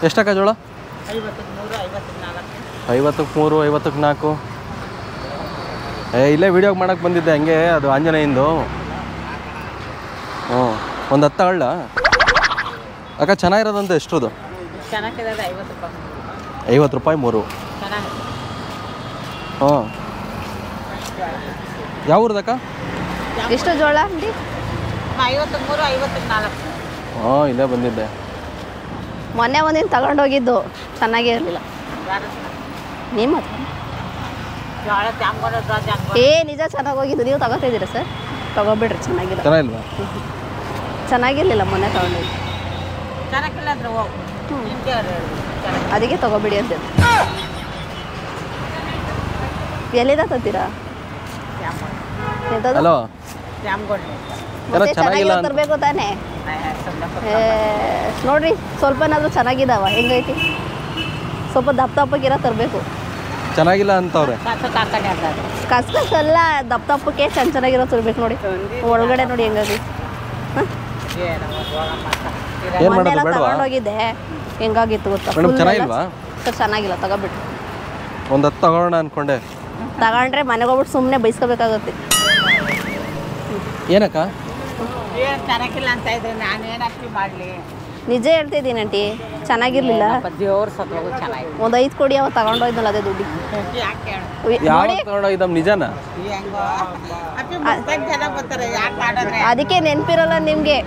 ಎಷ್ಟಕ್ಕ ಜೋಳ? 50ಕ್ಕೆ 3, 50ಕ್ಕೆ 4. ಇಲ್ಲೇ ವಿಡಿಯೋಗೆ ಮಾಡೋಕ್ಕೆ ಬಂದಿದ್ದೆ ಹಂಗೆ, ಅದು ಆಂಜನೇಯಂದು. ಹ್ಞೂ, ಒಂದು 10 ತಗೊಳ್ಳ ಅಕ್ಕ? ಚೆನ್ನಾಗಿರೋದಂತ ಎಷ್ಟರದು? 50 ರೂಪಾಯಿ 3. ಹ್ಞೂ, ಯಾವ ಊರ್ದಕ್ಕ? ಎಷ್ಟು ಜೋಳ? 53, 54. ಹ್ಞೂ, ಇಲ್ಲೇ ಬಂದಿದ್ದೆ. ಮೊನ್ನೆ ಒಂದಿನ ತಗೊಂಡೋಗಿದ್ದು, ಚೆನ್ನಾಗೇ ಇರಲಿಲ್ಲ. ನಿಮ್ಮ ನಿಜ ಚೆನ್ನಾಗಿ ಹೋಗಿದ್ದು. ನೀವು ತಗೋತಿದ್ದೀರಾ ಸರ್? ತಗೋಬಿಡ್ರಿ, ಚೆನ್ನಾಗಿಲ್ಲ. ಚೆನ್ನಾಗಿಲ್ವಾ? ಚೆನ್ನಾಗಿರ್ಲಿಲ್ಲ ಮೊನ್ನೆ ತಗೊಂಡಿದ್ದು. ಅದಕ್ಕೆ ತಗೋಬಿಡಿ ಅಂತ. ಎಲ್ಲಿಂದ ತಂತೀರಾ? ಹಲೋ, ಚೆನ್ನಾಗಿಲ್ಲ ತರಬೇಕು ತಾನೇ. ನೋಡ್ರಿ, ಸ್ವಲ್ಪನಾದ್ರೂ ಚೆನ್ನಾಗಿದಾವ. ಹೆಂಗೈತಿ? ಸ್ವಲ್ಪ ದಪ್ಪಗಿರೋ ತರಬೇಕು. ಚೆನ್ನಾಗಿಲ್ಲ ಅಂತವ್ರೆ. ಕಸ್ಕಸಲ್ಲ, ದಪ್ಪಕ್ಕೆ ಚೆನ್ನಾಗಿರೋ ತರಬೇಕು. ನೋಡಿ ಒಳಗಡೆ ನೋಡಿ ಹೆಂಗಾಗಿ. ತಗೊಂಡೋಗಿದ್ದೆ, ಹೆಂಗಾಗಿತ್ತು ಗೊತ್ತಾ? ಚೆನ್ನಾಗಿಲ್ವಾ? ಸರ್ ಚೆನ್ನಾಗಿಲ್ಲ, ತಗೋಬಿಟ್ಟು. ಒಂದು 10 ತಗೋಣ ಅನ್ಕೊಂಡೆ. ತಗೊಂಡ್ರೆ ಮನೆಗೆ ಹೋಗ್ಬಿಟ್ಟು ಸುಮ್ಮನೆ ಬೈಸ್ಕೋಬೇಕಾಗುತ್ತೆ. ಏನಕ್ಕ? ಚೆನ್ನಾಗಿಲ್ಲ ಅಂತ ಇದ್ರೆ ನಾನು ಏನಕ್ಕೆ ಮಾಡಲಿ? ನಿಜ ಹೇಳ್ತಿದ್ದೀನಿ ಆಂಟಿ, ಚೆನ್ನಾಗಿರ್ಲಿಲ್ಲ. ದೇವ್ರ ಸತ್ವಾಗೂ ಚೆನ್ನಾಗಿ ಒಂದು 5 ಕೊಡಿ. ಅವ ತಗೊಂಡೋಯ್ದಲ್ಲ ಅದೇ ದುಡ್ಡು. ನಿಜಾನ? ಅದಕ್ಕೆ ನೆನಪಿರಲ್ಲ ನಿಮ್ಗೆ.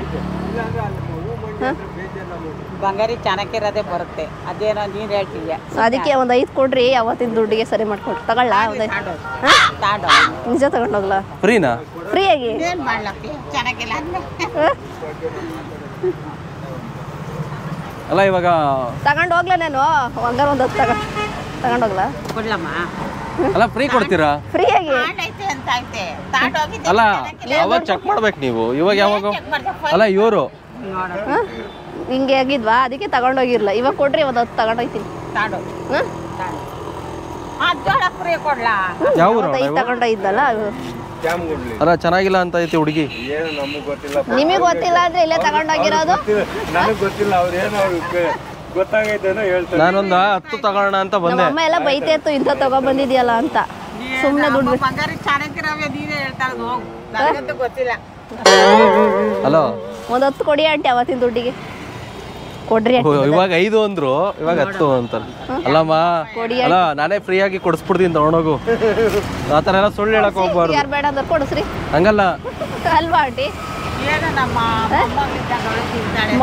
ಬಂಗಾರಿ ಚೆನ್ನಾಗಿರೋದೇ ಬರುತ್ತೆ. ಅದೇನೋ ನೀನು ಹೇಳ್ತೀಯ. ಅದಕ್ಕೆ ಒಂದು 5 ಕೊಡ್ರಿ, ಅವತ್ತಿನ ದುಡ್ಡಿಗೆ ಸರಿ ಮಾಡ್ಕೊಟ್ಟು ತಗೊಳ್ಳ. ನಿಜ ತಗೊಂಡೋಗ್ಲಾ? ಫ್ರೀನಾ? ಫ್ರೀಯಾಗಿ ಏನು ಮಾಡ್ಲಪ್ಪಿ? ಚೆನ್ನಾಗಿಲ್ಲ ಅಲ್ಲ, ಇವಾಗ ತಗೊಂಡು ಹೋಗ್ಲಾ ನಾನು? ಹಂಗಾರ ಒಂದು 10 ತಗೊಂಡೋಗ್ಲಾ? ಕೊಡ್ಲಮ್ಮ. ಅಲ್ಲ, ಫ್ರೀ ಕೊಡ್ತೀರಾ? ಫ್ರೀಯಾಗಿ ಅಂತ ಐತೆ. ಅಲ್ಲ, ಅವಾಗ ಚೆಕ್ ಮಾಡ್ಬೇಕು ನೀವು. ಇವಾಗ ಯಾವಾಗ? ಅಲ್ಲ, ಇವರು ಹಿಂಗೆ ಆಗಿದ್ವಾ? ಅದಕ್ಕೆ ತಗೊಂಡೋಗಿರ್ಲ. ಇವಾಗ ಕೊಡ್ರಿ, ಒಂದು 10 ತಗೊಂಡೋಗ್ತೀನಿ. ಯಾವ ಊರು? ತಗೊಂಡೋಗಿದ್ದಲ್ಲ. ಅಲ್ಲ, ಚೆನ್ನಾಗಿಲ್ಲ ಅಂತ ಐತಿ ಹುಡುಗಿ. ನಿಮಗೆ ಗೊತ್ತಿಲ್ಲ ಅಂದ್ರೆ ಇಲ್ಲೇ ತಗೊಂಡೋಗಿರೋದು. ನಾನೊಂದು 10 ತಗೋಣ ಅಂತ ಬಂದೆ. ಅಮ್ಮ ಎಲ್ಲ ಬೈತೆ ಇತ್ತು, ಇಂಥ ತಗೊಂಡ್ ಬಂದಿದ್ಯಲ್ಲ ಅಂತ. ಸುಮ್ಮನೆ ದುಡ್ಡು. ಹಲೋ, ಒಂದು 10 ಕೊಡಿ ಆಂಟಿ, ಅವತ್ತಿನ ದುಡ್ಡಿಗೆ ಕೊಡ್ರಿ. ಇವಾಗ 5 ಅಂದ್ರು, ಇವಾಗ 10 ಅಂತಾರೆ. ಅಲ್ಲಮ್ಮ, ಅಲ್ಲ ನಾನೇ ಫ್ರೀ ಆಗಿ ಕೊಡಿಸ್ಬಿಡ್ತೀನಿ, ತಗೊಂಡೋಗು. ಆ ಥರ ಎಲ್ಲ ಸುಳ್ಳು ಹೇಳಕ್ ಹೋಗ್ಬಾರ್ದು. ಯಾರು ಬೇಡ ಅಂದ್ರೆ ಕೊಡಿಸ್ರಿ. ಹಂಗಲ್ಲ ಅಲ್ವಾ ಆಂಟಿ?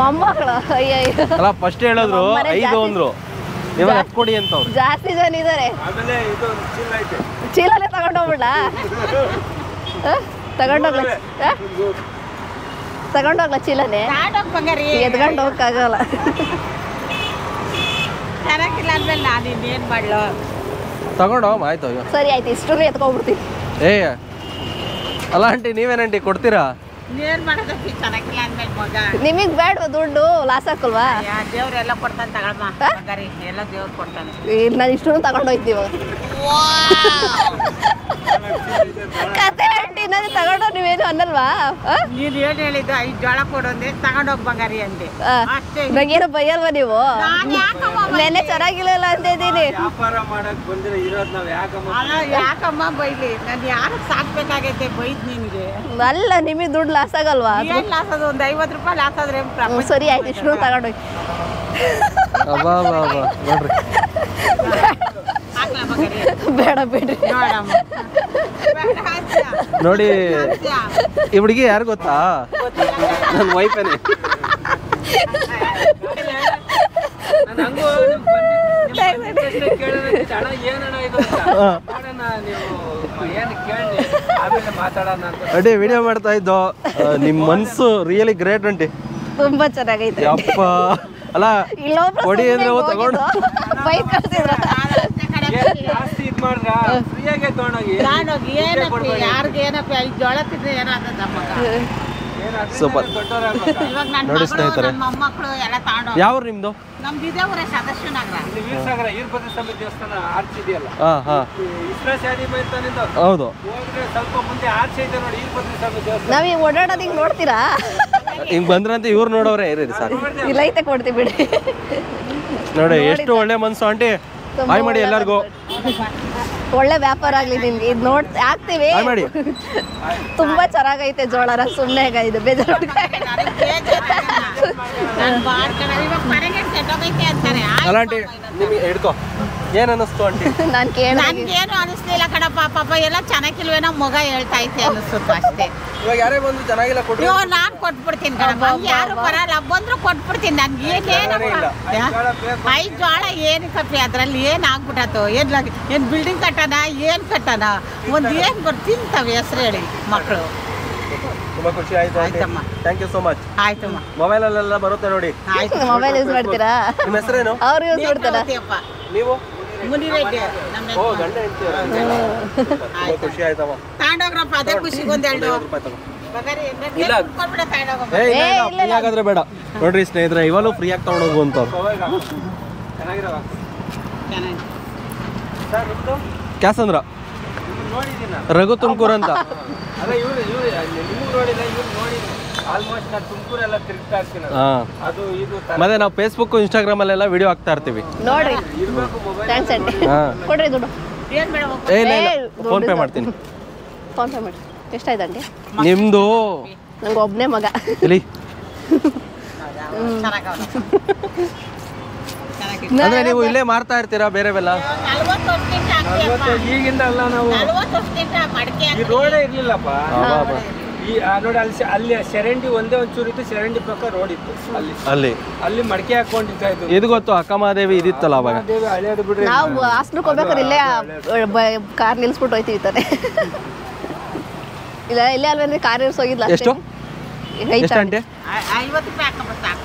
ಮೊಮ್ಮಕ್ಕಳು ಅಲ್ಲ, ಫಸ್ಟ್ ಹೇಳಿದ್ರು 5 ಅಂದ್ರು, ಇವಾಗ 10 ಕೊಡಿ ಅಂತ. ಜಾಸ್ತಿ ಜನ ಇದಾರೆ. ಚೀಲನೇ ತಗೊಂಡೋಗ್ಬಿಡ. ತಗೊಂಡೋಗ್ಲ ಚೀಲನೇ? ಎದ್ಕೊಂಡು ಹೋಗಕ್ಕಾಗಲ್ಲ. ಚೆನ್ನಾಗಿಲ್ಲ ಅಂದ್ಮೇಲೆ ನಾನು ಇನ್ನೇನು ಮಾಡ್ಲೋ? ತಗೊಂಡೋಗ ಆಯ್ತು. ಸರಿ ಆಯ್ತು, ಇಷ್ಟು ಎತ್ಕೊಂಡ್ಬಿಡ್ತೀನಿ. ಅಲ್ಲ ಆಂಟಿ, ನೀವೇನಂಟಿ ಕೊಡ್ತೀರಾ? ಏನು ಮಾಡೋದಕ್ಕೆ? ಚೆನ್ನಾಗಿಲ್ಲ ಅಂದ್ಮೇಲೆ ಮಗ ನಿಮಗೆ ಬೇಡ ದುಡ್ಡು, ಲಾಸ್ ಹಾಕಲ್ವಾ? ದೇವ್ರೆಲ್ಲ ಕೊಡ್ತಾನೆ, ತಗೊಳ್ಮ. ಎಲ್ಲ ದೇವ್ರು ಕೊಡ್ತಾನೆ. ನಾನು ಇಷ್ಟು ತಗೊಂಡೋಯ್ತೀವ ಕತೆ ಆಂಟಿ. ನಾನು ತಗೊಂಡೋ ನೀವೇನು ಅನ್ನಲ್ವಾ? ನೀನು ಏನು ಹೇಳಿದ್ದು? 5 ಜೋಳ ಕೊಡೋಂದೆ, ತಗೊಂಡೋಗಿ ಬಂಗಾರಿ ಅಂದೆ. ನಂಗೇನು ಬೈಯಲ್ವಾ ನೀವು? ನೆನ್ನೆ ಚೆನ್ನಾಗಿಲ್ಲ ಅಂತ ಇದ್ದೀನಿ. ಯಾಕಮ್ಮ ಬೈಲಿ? ನಾನು ಯಾರು ಸಾಕ್ಬೇಕಾಗೈತೆ ಬೈದ್ ನಿನ್ಗೆ? ಅಲ್ಲ, ನಿಮಗೆ ದುಡ್ಡು ಲಾಸ್ ಆಗಲ್ವಾ? ಏನು ಲಾಸ್? ಅದು ಒಂದು 50 ರೂಪಾಯಿ ಲಾಸ್ ಆದ್ರೆ ಸರಿ ಆಯ್ತು, ಇಷ್ಟು ತಗೊಂಡೋಗಿ. ಬೇಡ ಬಿಡ್ರಿ. ನೋಡಿ, ಈ ಹುಡುಗಿ ಯಾರು ಗೊತ್ತಾ? ನನ್ನ ವೈಫೇನೆ. ಅಡಿ ವಿಡಿಯೋ ಮಾಡ್ತಾ ಇದ್ದೋ. ನಿಮ್ಮ ಮನ್ಸು ರಿಯಲಿ ಗ್ರೇಟ್ ಆಂಟಿ. ತುಂಬಾ ಚೆನ್ನಾಗೈತೆ. ಅಪ್ಪ ಅಲ್ಲ, ಕೊಡಿ ಅಂದ್ರೆ ತಗೊಂಡು ಬೈಕ್ ಕಳ್ಸಿದ್ರ. ಜೋಳ ತಿಂದ್ರೆ ಏನಾಗ್ತದಮ್ಮ? ಸೂಪರ್. ನೋಡಿ ಸ್ನೇಹಿತರೆ, ಮೊಮ್ಮಕ್ಕಳು ಎಲ್ಲ ತಗೊಂಡು. ಯಾವ ನಿಮ್ದು? ನಮ್ದು ಇದೇ ಊರೇ, ಸದಸ್ಯ ನಗರ. ಹೌದು. ನಾವೀಗ ಓಡಾಡೋದು ಹಿಂಗೆ ನೋಡ್ತೀರಾ? ಹಿಂಗ್ ಬಂದ್ರಂತ ಇವ್ರು ನೋಡೋರೆ. ಸಾಕು, ಇಲ್ಲ ಐತೆ, ಕೊಡ್ತೀವಿ ಬಿಡಿ. ನೋಡಿ ಎಷ್ಟು ಒಳ್ಳೆ ಮನ್ಸು ಆಂಟಿ. ಹಾಯ್ ಮಾಡಿ ಎಲ್ಲರಿಗೂ. ಒಳ್ಳೆ ವ್ಯಾಪಾರ ಆಗ್ಲಿ ನಿನ್ಗೆ. ಇದು ಹಾಕ್ತಿವಿ. ಹಾಯ್ ಮಾಡಿ. ತುಂಬಾ ಚೆನ್ನಾಗೈತೆ ಜೋಳರ. ಸುಮ್ಮನೆ ಇದು ಬೇಜಾರು. ಅಲ್ಲ ಆಂಟಿ ನಿಮಗೆ ಹಿಡ್ಕೊ ಏನ್ ಅನ್ನಿಸ್ತು ಆಂಟಿ? ನನ್ಗೇನು ಅನಿಸ್ಲಿಲ್ಲ ಕಣಪ್ಪ. ಪಾಪ ಎಲ್ಲ ಚೆನ್ನಾಗಿಲ್ವೇನೋ ಮಗ ಹೇಳ್ತಾ ಐತೆ ಅನಿಸುತ್ತ ಅಷ್ಟೇ. ಇವಾಗ ಯಾರೇ ಬಂದು ಚೆನ್ನಾಗಿಲ್ಲ ಕೊಡ್ರಿ. ಅಯ್ಯೋ ನಾನ್ ಕೊಟ್ಬಿಡ್ತೀನಿ ಕಣಪ್ಪ. ಯಾರು ಬರಲ್ಲ, ಬಂದ್ರು ಕೊಟ್ಬಿಡ್ತೀನಿ. ನನ್ಗೆ ಏನೇನಪ್ಪ 5 ಜೋಳ ಏನಕ್ಕಪ್ಪಿ ಅದ್ರಲ್ಲಿ ಏನ್ ಆಗ್ಬಿಟ್ಟತು? ಏನ್ ಬಿಲ್ಡಿಂಗ್ ಕಟ್ಟಣ, ಏನ್ ಕಟ್ಟಣ? ಒಂದ್ ಏನ್ ತಿಂತವೆ ಹೆಸರು ಹೇಳಿ ಮಕ್ಕಳು. ತುಂಬಾ ಖುಷಿ ಆಯ್ತು ಆಯ್ತಮ್ಮ. Thank you so much. ಆಯ್ತಮ್ಮ. ಮೊಬೈಲ್ ಅಲ್ಲೆಲ್ಲ ಬರುತ್ತೆ ನೋಡಿ. ಮೊಬೈಲ್ ಯೂಸ್ ಮಾಡ್ತೀರಾ? ನಿಮ್ಮ ಹೆಸರೇನು? ಅವ್ರು ಯೂಸ್ ಮಾಡ್ತಾರ. ನೀವು ಮುನಿರೆಡ್ಡಿ ಓ ಗಂಡ ಹೆಂಡ್ತಿ. ಖುಷಿ ಆಯ್ತಮ್ಮ. ತಗೊಂಡೋಗ್ರಪ್ಪ. ಅದೇ ಖುಷಿಗೆ ಒಂದೆರಡು ಹಾಗಾದ್ರೆ ಬೇಡ ನೋಡ್ರಿ ಸ್ನೇಹಿತರೆ, ಇವಾಗಲೂ ಫ್ರೀ ಆಗಿ ತಗೊಂಡೋಗು ಅಂತ. ಕ್ಯಾಸಂದ್ರ ರಘು ತುಮಕೂರು ಅಂತ. ಮತ್ತೆ ನಾವು ಫೇಸ್ಬುಕ್ ಇನ್ಸ್ಟಾಗ್ರಾಮ್ ಅಲ್ಲೆಲ್ಲ ವಿಡಿಯೋ ಹಾಕ್ತಾ ಇರ್ತೀವಿ ನೋಡ್ರಿ. Thanks aunty. ಕೊಡ್ರಿ ದುಡ್ಡು. ಫೋನ್ ಪೇ ಮಾಡ್ತೀನಿ. ಫೋನ್ ಪೇ ಮಾಡಿ. ಎಷ್ಟಾಯ್ತು ಆಂಟಿ? ನಿಮ್ದು ನಂಗೆ ಒಬ್ಬನೇ ಮಗ. ಇಲ್ಲಿ ಅಂದ್ರೆ ನೀವು ಇಲ್ಲೇ ಮಾರ್ತಾ ಇರ್ತೀರಾ ಬೇರೆವೆಲ್ಲ? ಈಗಿಂದ ಅಲ್ಲ, ನಾವು ಈ ರೋಡೇ ಇರ್ಲಿಲ್ಲಪ್ಪ. ನೋಡಿ ಅಲ್ಲಿ ಚರಂಡಿ ಒಂದೇ ಒಂಚೂರು ಇತ್ತು. ಚರಂಡಿ ಪಕ್ಕ ರೋಡ್ ಇತ್ತು. ಅಲ್ಲಿ ಮಡಕೆ ಹಾಕೊಂಡಿರ್ತಾ ಇತ್ತು. ಇದು ಗೊತ್ತು ಅಕ್ಕಮಹಾದೇವಿ ಇದಿತ್ತಲ್ಲ ಅವಾಗ. ಹಳೆಯದು ಬಿಡ್ರಿ. ನಾವು ಹಾಸ್ಟೆಲ್ಗೆ ಹೋಗ್ಬೇಕಾದ್ರೆ ಇಲ್ಲೇ ಕಾರ್ ನಿಲ್ಸ್ಬಿಟ್ಟು ಹೋಯ್ತೀವಿ ತಾನೆ. ಇಲ್ಲ ಇಲ್ಲೇ ಅಲ್ವೇನ್ರಿ ಕಾರ್ ಇರ್ಸ್ ಹೋಗಿದ್ಲ. ಎಷ್ಟು ಆಂಟಿ? 50 ರೂಪಾಯಿ ಹಾಕಪ್ಪ ಸಾಕು.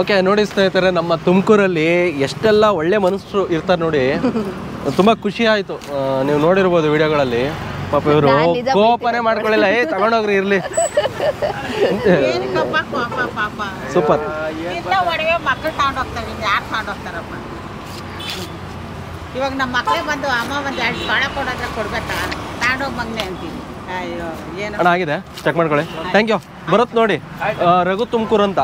ಓಕೆ ನೋಡಿ ಸ್ನೇಹಿತರೆ, ನಮ್ಮ ತುಮಕೂರಲ್ಲಿ ಎಷ್ಟೆಲ್ಲ ಒಳ್ಳೆ ಮನುಷ್ಯರು ಇರ್ತಾರೆ ನೋಡಿ. ತುಂಬ ಖುಷಿ ಆಯಿತು. ನೀವು ನೋಡಿರ್ಬೋದು ವಿಡಿಯೋಗಳಲ್ಲಿ. ಪಾಪ ಇವರು ಕೋಪನೇ ಮಾಡ್ಕೊಳ್ಳಿಲ್ಲ. ತಗೊಂಡೋಗ್ರಿ ಇರ್ಲಿ. ಸೂಪರ್. ಒಡವೆ ಮಕ್ಕಳು ತಗೊಂಡೋಗ್ತವೆ. ಯಾರು ತಗೊಂಡೋಗ್ತಾರಪ್ಪ? ಇವಾಗ ನಮ್ಮ ಮಕ್ಕಳೇ ಬಂದು ಅಮ್ಮ ಒಂದು 2 ಜೋಳ ಕೊಡೋದ್ರೆ ಕೊಡ್ಬೇಕಾ? ತಗೊಂಡೋಗಿ ಮಗನೆ ಅಂತೀನಿ. ಅಯ್ಯೋ ಏನು ಅಣ್ಣ ಆಗಿದೆ, ಚೆಕ್ ಮಾಡ್ಕೊಳ್ಳಿ. Thank you. ಬರುತ್ತೆ ನೋಡಿ, ರಘು ತುಮಕೂರು ಅಂತ.